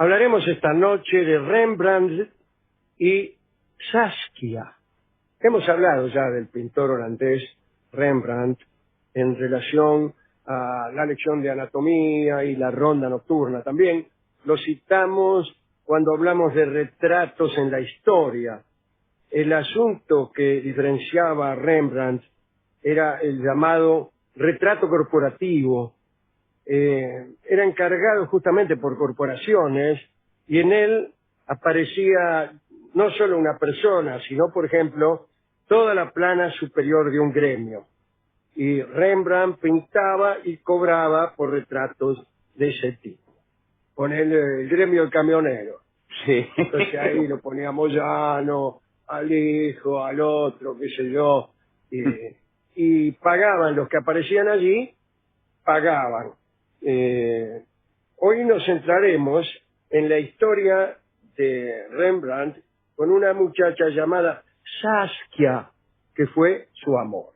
Hablaremos esta noche de Rembrandt y Saskia. Hemos hablado ya del pintor holandés Rembrandt en relación a la lección de anatomía y la ronda nocturna. También lo citamos cuando hablamos de retratos en la historia. El asunto que diferenciaba a Rembrandt era el llamado retrato corporativo. Era encargado justamente por corporaciones y en él aparecía no solo una persona, sino, por ejemplo, toda la plana superior de un gremio. Y Rembrandt pintaba y cobraba por retratos de ese tipo. Con el gremio del camionero. Sí. Entonces ahí lo ponía a Moyano, al hijo, al otro, qué sé yo, y pagaban los que aparecían allí, pagaban. Hoy nos centraremos en la historia de Rembrandt con una muchacha llamada Saskia, que fue su amor.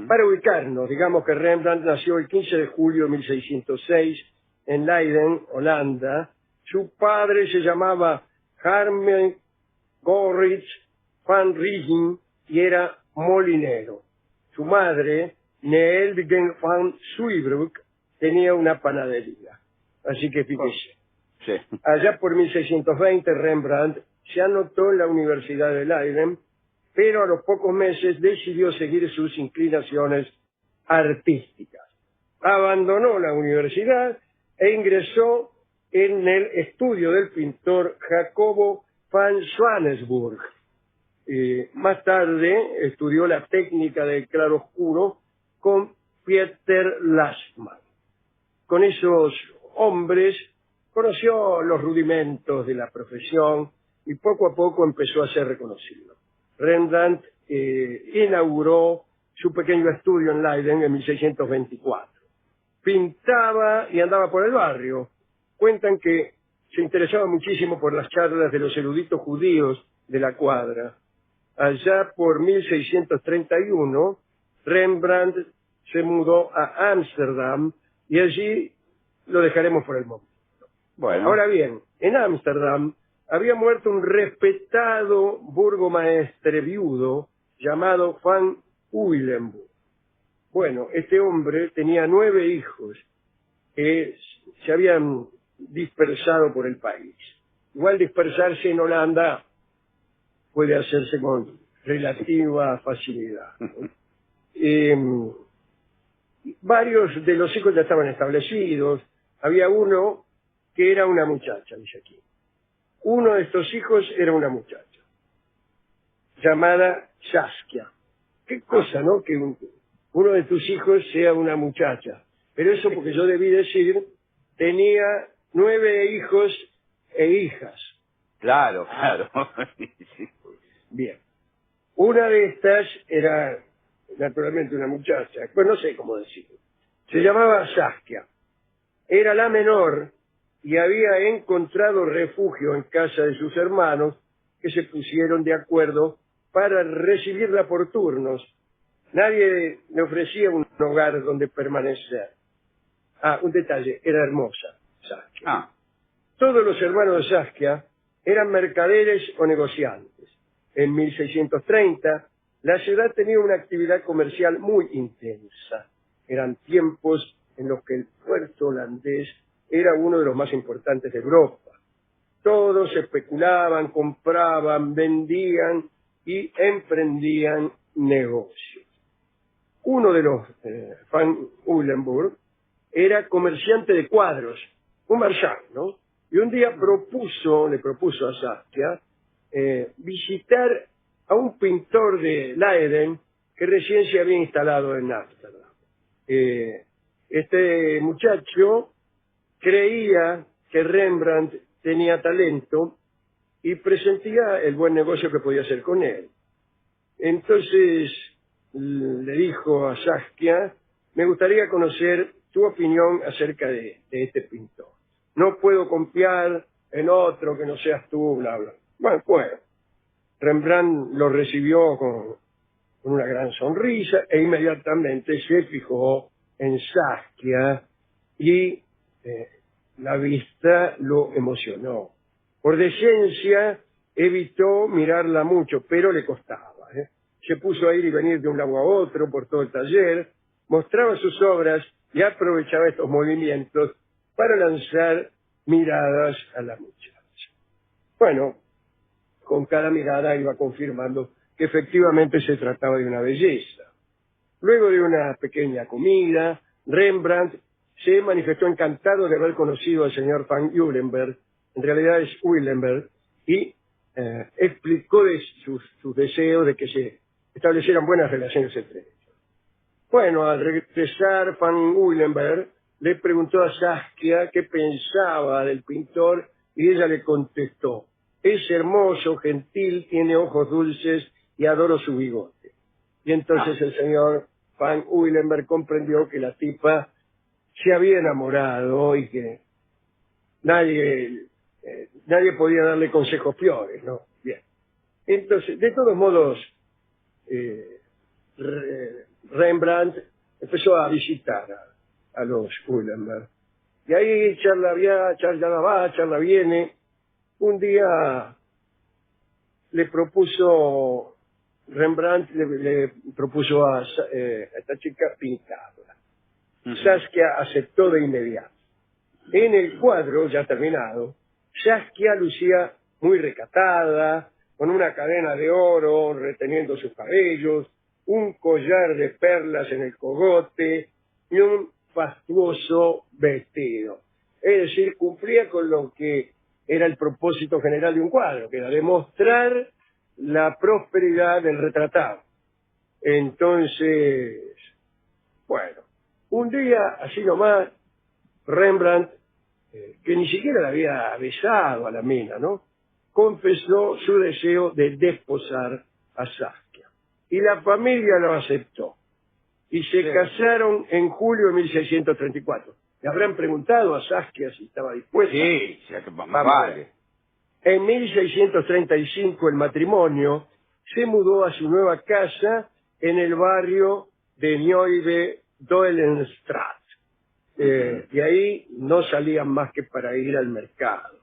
Para ubicarnos, digamos que Rembrandt nació el 15 de julio de 1606 en Leiden, Holanda. Su padre se llamaba Harmen Goritz van Rijn y era molinero. Su madre, Neelvigen van Suybroek, tenía una panadería. Así que fíjese. Sí. Allá por 1620 Rembrandt se anotó en la Universidad de Leiden, pero a los pocos meses decidió seguir sus inclinaciones artísticas. Abandonó la universidad e ingresó en el estudio del pintor Jacobo van Swanesburg. Más tarde estudió la técnica del claroscuro con Pieter Lastmann. Con esos hombres conoció los rudimentos de la profesión y poco a poco empezó a ser reconocido. Rembrandt inauguró su pequeño estudio en Leiden en 1624. Pintaba y andaba por el barrio. Cuentan que se interesaba muchísimo por las charlas de los eruditos judíos de la cuadra. Allá por 1631, Rembrandt se mudó a Ámsterdam y allí lo dejaremos por el momento. Bueno. Ahora bien, en Ámsterdam había muerto un respetado burgomaestre viudo llamado Van Uylenburg. Bueno, este hombre tenía 9 hijos que se habían dispersado por el país. Igual dispersarse en Holanda puede hacerse con relativa facilidad, ¿no? Varios de los hijos ya estaban establecidos. Había uno que era una muchacha, dice aquí. Uno de estos hijos era una muchacha, llamada Saskia. Qué cosa, ¿no? Que uno de tus hijos sea una muchacha. Pero eso porque yo debí decir, tenía 9 hijos e hijas. Claro, claro. Sí. Bien. Una de estas era, naturalmente, una muchacha. Pues no sé cómo decirlo. Se llamaba Saskia. Era la menor y había encontrado refugio en casa de sus hermanos que se pusieron de acuerdo para recibirla por turnos. Nadie le ofrecía un hogar donde permanecer. Un detalle, era hermosa Saskia. Todos los hermanos de Saskia eran mercaderes o negociantes. En 1630, la ciudad tenía una actividad comercial muy intensa. Eran tiempos en los que el puerto holandés era uno de los más importantes de Europa. Todos especulaban, compraban, vendían y emprendían negocios. Uno de los Van Uylenburg era comerciante de cuadros, un marchand, ¿no? Y un día le propuso a Saskia visitar a un pintor de Leiden que recién se había instalado en Ámsterdam. Este muchacho creía que Rembrandt tenía talento y presentía el buen negocio que podía hacer con él. Entonces le dijo a Saskia, me gustaría conocer tu opinión acerca de este pintor. No puedo confiar en otro que no seas tú, bla, bla. Bueno, Rembrandt lo recibió con una gran sonrisa e inmediatamente se fijó en Saskia y la vista lo emocionó. Por decencia evitó mirarla mucho, pero le costaba, ¿eh? Se puso a ir y venir de un lado a otro por todo el taller, mostraba sus obras y aprovechaba estos movimientos para lanzar miradas a la muchacha. Bueno, con cada mirada iba confirmando que efectivamente se trataba de una belleza. Luego de una pequeña comida, Rembrandt se manifestó encantado de haber conocido al señor Van Uylenberg, en realidad es Uylenberg, y explicó de sus deseos de que se establecieran buenas relaciones entre ellos. Bueno, al regresar, Van Uylenberg le preguntó a Saskia qué pensaba del pintor y ella le contestó: es hermoso, gentil, tiene ojos dulces y adoro su bigote. Y entonces el señor Van Uylenberg comprendió que la tipa se había enamorado y que nadie podía darle consejos peores, ¿no? Bien. Entonces, de todos modos, Rembrandt empezó a visitar a los Uylenberg. Y ahí charla va, charla viene. Un día Rembrandt le propuso a esta chica pintarla. Saskia aceptó de inmediato. En el cuadro, ya terminado, Saskia lucía muy recatada, con una cadena de oro reteniendo sus cabellos, un collar de perlas en el cogote y un fastuoso vestido. Es decir, cumplía con lo que era el propósito general de un cuadro, que era demostrar la prosperidad del retratado. Entonces, bueno, un día, así nomás, Rembrandt, que ni siquiera la había besado a la mina, ¿no?, confesó su deseo de desposar a Saskia. Y la familia lo aceptó. Y se casaron en julio de 1634. Le habrán preguntado a Saskia si estaba dispuesta. Sí, más vale. En 1635 el matrimonio se mudó a su nueva casa en el barrio de Nieuwe-Doelenstraat. Y ahí no salían más que para ir al mercado.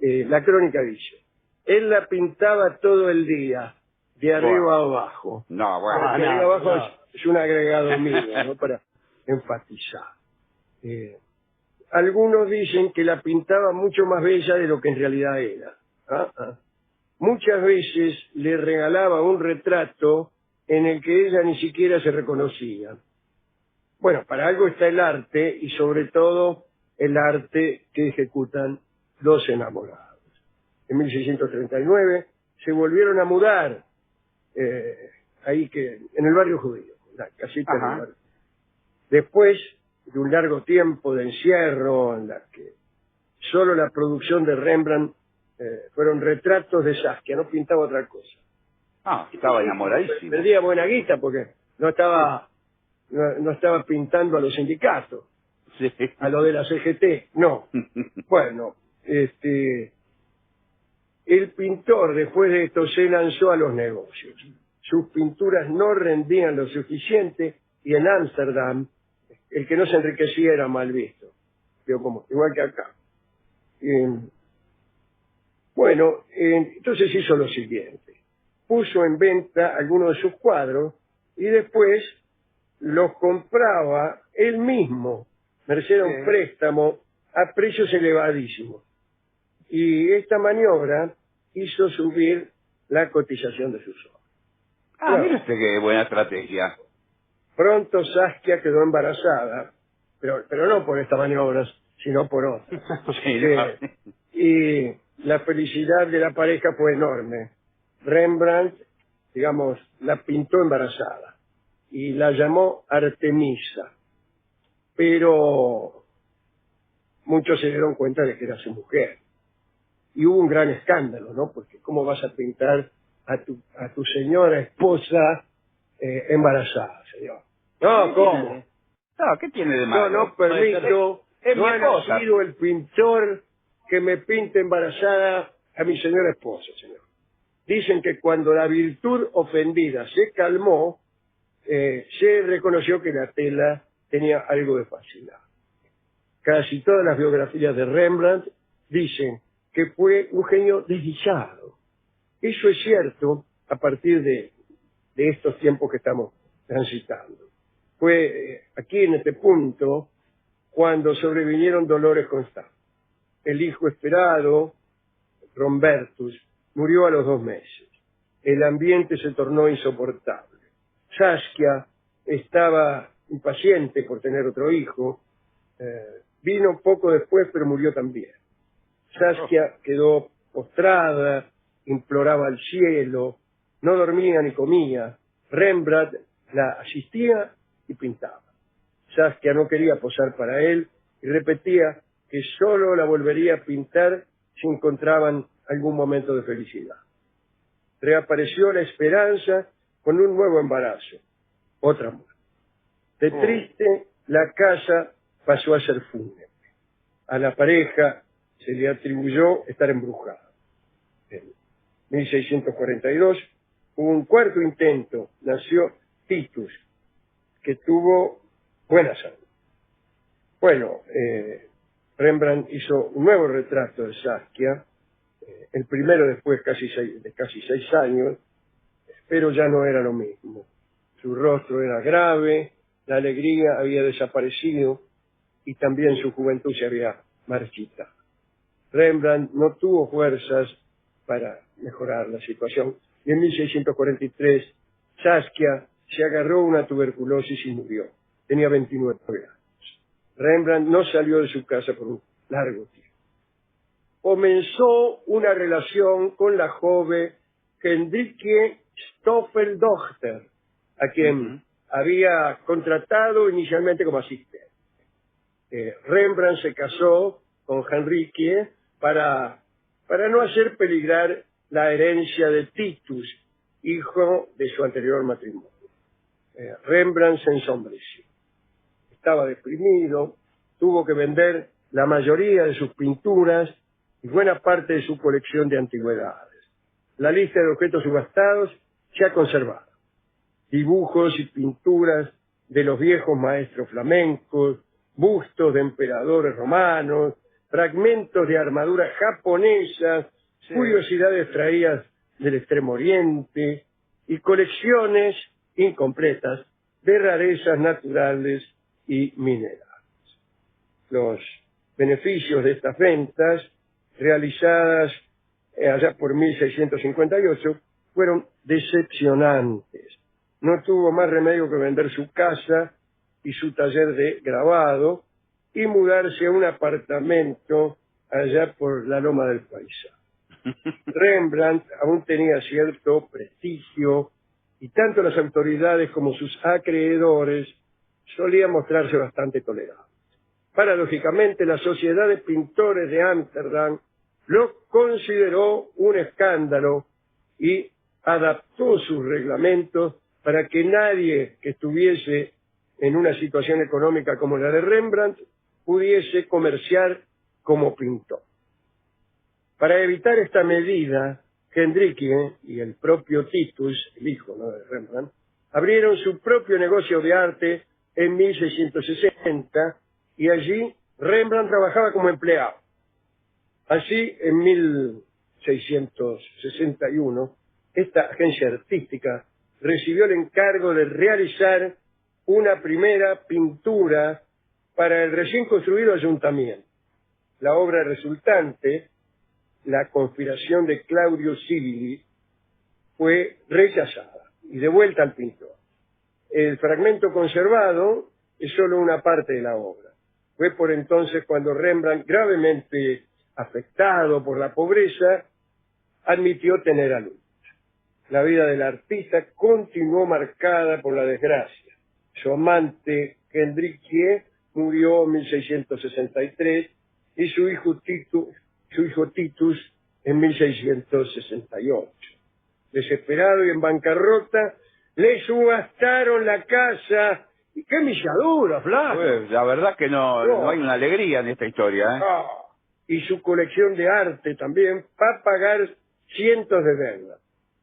La crónica dice: él la pintaba todo el día, de arriba a abajo. No, bueno. De arriba a abajo es un agregado mío, ¿no?, para enfatizar. Algunos dicen que la pintaba mucho más bella de lo que en realidad era. Muchas veces le regalaba un retrato en el que ella ni siquiera se reconocía. Bueno, para algo está el arte, y sobre todo el arte que ejecutan los enamorados. En 1639 se volvieron a mudar ahí en el barrio judío, la casita en el barrio. Después de un largo tiempo de encierro en la que solo la producción de Rembrandt fueron retratos de Saskia, no pintaba otra cosa. Estaba enamoradísimo. Perdía buena guita porque no estaba pintando a los sindicatos, sí, a lo de la CGT, no. Bueno, el pintor después de esto se lanzó a los negocios. Sus pinturas no rendían lo suficiente y en Ámsterdam el que no se enriquecía era mal visto. Igual que acá. Bueno, entonces hizo lo siguiente. Puso en venta algunos de sus cuadros y después los compraba él mismo, merced a un préstamo a precios elevadísimos. Y esta maniobra hizo subir la cotización de sus obras. Mire usted qué buena estrategia. Pronto Saskia quedó embarazada, pero no por estas maniobras, sino por otras. Y la felicidad de la pareja fue enorme. Rembrandt, digamos, la pintó embarazada y la llamó Artemisa. Pero muchos se dieron cuenta de que era su mujer. Y hubo un gran escándalo, ¿no? Porque ¿cómo vas a pintar a tu señora esposa embarazada, señor? No, ¿cómo? No, ¿qué tiene de malo? No permito. No ha esposa. nacido el pintor que me pinte embarazada a mi señora esposa, señor. Dicen que cuando la virtud ofendida se calmó, se reconoció que la tela tenía algo de facilidad. Casi todas las biografías de Rembrandt dicen que fue un genio desdichado. Eso es cierto a partir de estos tiempos que estamos transitando. Fue aquí en este punto cuando sobrevinieron dolores constantes. El hijo esperado, Rombertus, murió a los 2 meses. El ambiente se tornó insoportable. Saskia estaba impaciente por tener otro hijo. Vino poco después, pero murió también. Saskia quedó postrada, imploraba al cielo, no dormía ni comía. Rembrandt la asistía y pintaba. Saskia no quería posar para él y repetía que solo la volvería a pintar si encontraban algún momento de felicidad. Reapareció la esperanza con un nuevo embarazo, otra muerte. De triste, la casa pasó a ser fúnebre. A la pareja se le atribuyó estar embrujada. En 1642 hubo un cuarto intento, nació Titus, que tuvo buena salud. Bueno, Rembrandt hizo un nuevo retrato de Saskia, el primero después de casi 6 años, pero ya no era lo mismo. Su rostro era grave, la alegría había desaparecido y también su juventud se había marchitado. Rembrandt no tuvo fuerzas para mejorar la situación y en 1643 Saskia se agarró una tuberculosis y murió. Tenía 29 años. Rembrandt no salió de su casa por un largo tiempo. Comenzó una relación con la joven Hendrike Stoffeldochter, a quien había contratado inicialmente como asistente. Rembrandt se casó con Henrique para no hacer peligrar la herencia de Titus, hijo de su anterior matrimonio. Rembrandt se ensombreció. Estaba deprimido, tuvo que vender la mayoría de sus pinturas y buena parte de su colección de antigüedades. La lista de objetos subastados se ha conservado. Dibujos y pinturas de los viejos maestros flamencos, bustos de emperadores romanos, fragmentos de armaduras japonesas, curiosidades traídas del Extremo Oriente y colecciones incompletas de rarezas naturales y minerales. Los beneficios de estas ventas, realizadas allá por 1658, fueron decepcionantes. No tuvo más remedio que vender su casa y su taller de grabado y mudarse a un apartamento allá por la Loma del Paisán. Rembrandt aún tenía cierto prestigio y tanto las autoridades como sus acreedores solían mostrarse bastante tolerantes. Paradójicamente, la Sociedad de Pintores de Ámsterdam lo consideró un escándalo y adaptó sus reglamentos para que nadie que estuviese en una situación económica como la de Rembrandt pudiese comerciar como pintor. Para evitar esta medida, Hendrike y el propio Titus, el hijo de Rembrandt, abrieron su propio negocio de arte en 1660 y allí Rembrandt trabajaba como empleado. Así, en 1661, esta agencia artística recibió el encargo de realizar una primera pintura para el recién construido ayuntamiento. La obra resultante, La conspiración de Claudio Cibili, fue rechazada y devuelta al pintor. El fragmento conservado es solo una parte de la obra. Fue por entonces cuando Rembrandt, gravemente afectado por la pobreza, admitió tener alumnos. La vida del artista continuó marcada por la desgracia. Su amante, Hendrike, murió en 1663 y su hijo Titus en 1668. Desesperado y en bancarrota, le subastaron la casa. ¡Y qué milladura, Flavio! Pues, la verdad que no hay una alegría en esta historia, ¿eh? Y su colección de arte también, para pagar cientos de deudas.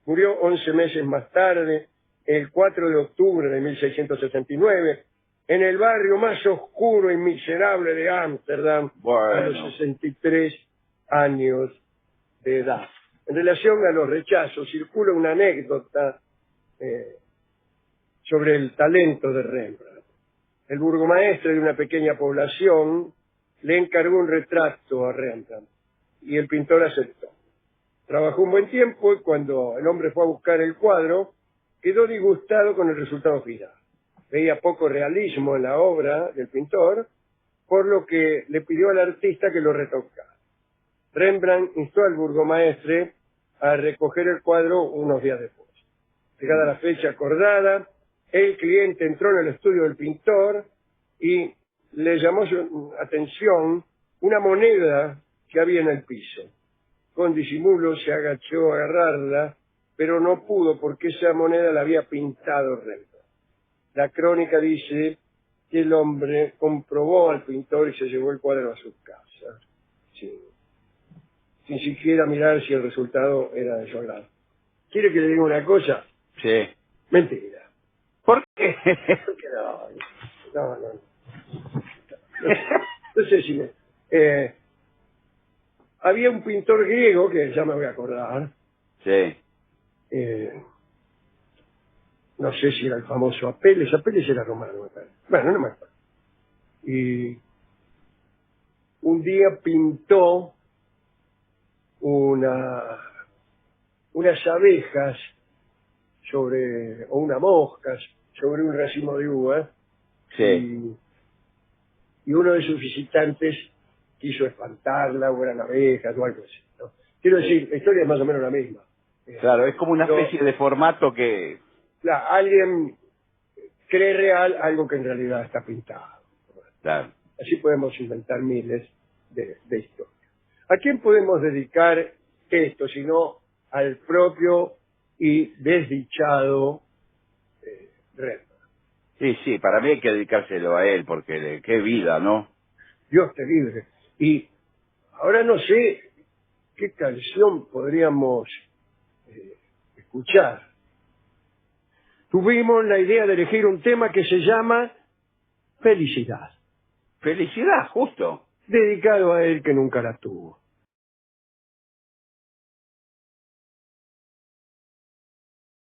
Murió 11 meses más tarde, el 4 de octubre de 1669, en el barrio más oscuro y miserable de Ámsterdam a los 63 años de edad. En relación a los rechazos, circula una anécdota sobre el talento de Rembrandt. El burgomaestre de una pequeña población le encargó un retrato a Rembrandt y el pintor aceptó. Trabajó un buen tiempo y cuando el hombre fue a buscar el cuadro, quedó disgustado con el resultado final. Veía poco realismo en la obra del pintor, por lo que le pidió al artista que lo retocara. Rembrandt instó al burgomaestre a recoger el cuadro unos días después. Llegada la fecha acordada, el cliente entró en el estudio del pintor y le llamó su atención una moneda que había en el piso. Con disimulo se agachó a agarrarla, pero no pudo porque esa moneda la había pintado Rembrandt. La crónica dice que el hombre comprobó al pintor y se llevó el cuadro a su casa, sin siquiera mirar si el resultado era de su agrado. ¿Quiere que le diga una cosa? Sí. Mentira. ¿Por qué? No. No sé si me... había un pintor griego, que ya me voy a acordar. Sí. No sé si era el famoso Apeles. Apeles era romano, me parece. Bueno, no me acuerdo. Y un día pintó unas abejas o unas moscas sobre un racimo de uvas. Sí. Y uno de sus visitantes quiso espantarla, o eran abejas o algo así, ¿no? Quiero decir, la historia es más o menos la misma. Claro, es como una especie de formato que... Alguien cree real algo que en realidad está pintado. Claro. Así podemos inventar miles de historias. ¿A quién podemos dedicar esto, sino al propio y desdichado Rembrandt? Sí, para mí hay que dedicárselo a él, porque qué vida, ¿no? Dios te libre. Y ahora no sé qué canción podríamos escuchar. Tuvimos la idea de elegir un tema que se llama Felicidad. Felicidad, justo. Dedicado a él que nunca la tuvo.